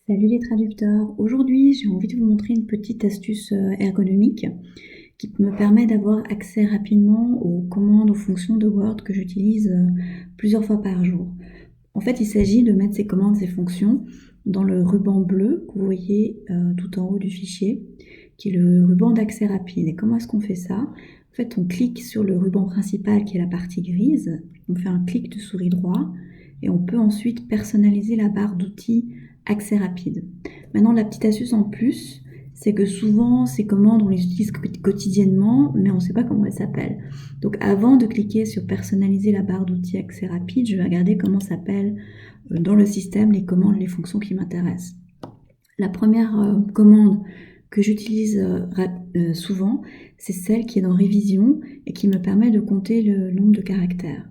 Salut les traducteurs, aujourd'hui j'ai envie de vous montrer une petite astuce ergonomique qui me permet d'avoir accès rapidement aux commandes, aux fonctions de Word que j'utilise plusieurs fois par jour. En fait, il s'agit de mettre ces commandes, ces fonctions dans le ruban bleu que vous voyez tout en haut du fichier, qui est le ruban d'accès rapide. Et comment est-ce qu'on fait ça? En fait, on clique sur le ruban principal qui est la partie grise, on fait un clic de souris droit et on peut ensuite personnaliser la barre d'outils accès rapide. Maintenant, la petite astuce en plus, c'est que souvent ces commandes on les utilise quotidiennement, mais on ne sait pas comment elles s'appellent. Donc avant de cliquer sur personnaliser la barre d'outils accès rapide, je vais regarder comment s'appellent dans le système les commandes, les fonctions qui m'intéressent. La première commande que j'utilise souvent, c'est celle qui est dans révision et qui me permet de compter le nombre de caractères.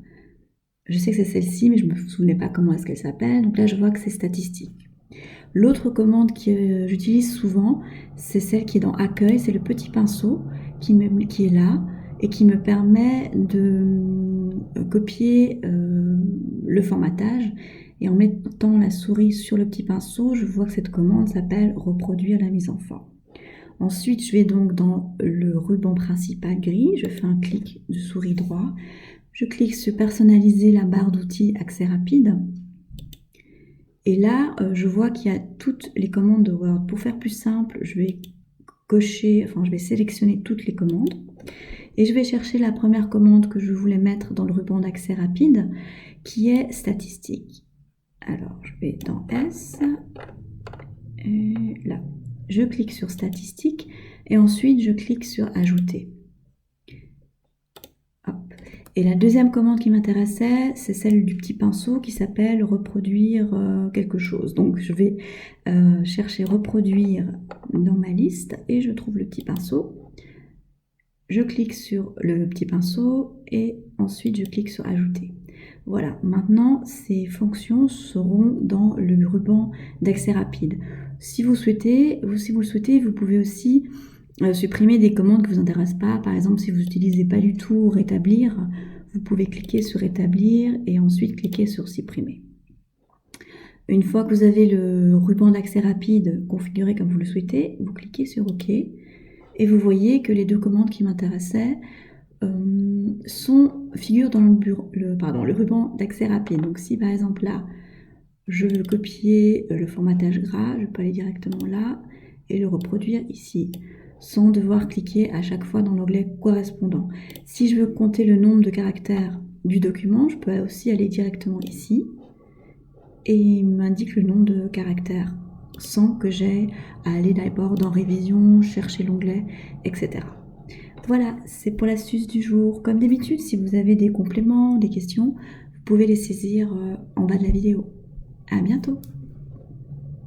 Je sais que c'est celle-ci, mais je ne me souvenais pas comment est-ce qu'elle s'appelle, donc là je vois que c'est statistique. L'autre commande que j'utilise souvent, c'est celle qui est dans Accueil, c'est le petit pinceau qui est là et qui me permet de copier le formatage. Et en mettant la souris sur le petit pinceau, je vois que cette commande s'appelle reproduire la mise en forme. Ensuite, je vais donc dans le ruban principal gris, je fais un clic de souris droit, je clique sur personnaliser la barre d'outils accès rapide. Et là, je vois qu'il y a toutes les commandes de Word. Pour faire plus simple, je vais sélectionner toutes les commandes et je vais chercher la première commande que je voulais mettre dans le ruban d'accès rapide, qui est statistique. Alors, je vais dans S, et là, je clique sur statistique et ensuite je clique sur ajouter. Et la deuxième commande qui m'intéressait, c'est celle du petit pinceau qui s'appelle reproduire quelque chose. Donc je vais chercher reproduire dans ma liste et je trouve le petit pinceau. Je clique sur le petit pinceau et ensuite je clique sur ajouter. Voilà, maintenant ces fonctions seront dans le ruban d'accès rapide. Si vous le souhaitez, vous pouvez aussi supprimer des commandes qui ne vous intéressent pas. Par exemple, si vous n'utilisez pas du tout rétablir, vous pouvez cliquer sur rétablir et ensuite cliquer sur supprimer. Une fois que vous avez le ruban d'accès rapide configuré comme vous le souhaitez, vous cliquez sur OK et vous voyez que les deux commandes qui m'intéressaient figurent dans le ruban d'accès rapide. Donc si par exemple là, je veux copier le formatage gras, je peux aller directement là et le reproduire ici, sans devoir cliquer à chaque fois dans l'onglet correspondant. Si je veux compter le nombre de caractères du document, je peux aussi aller directement ici et il m'indique le nombre de caractères sans que j'aie à aller d'abord dans révision, chercher l'onglet, etc. Voilà, c'est pour l'astuce du jour. Comme d'habitude, si vous avez des compléments, des questions, vous pouvez les saisir en bas de la vidéo. À bientôt!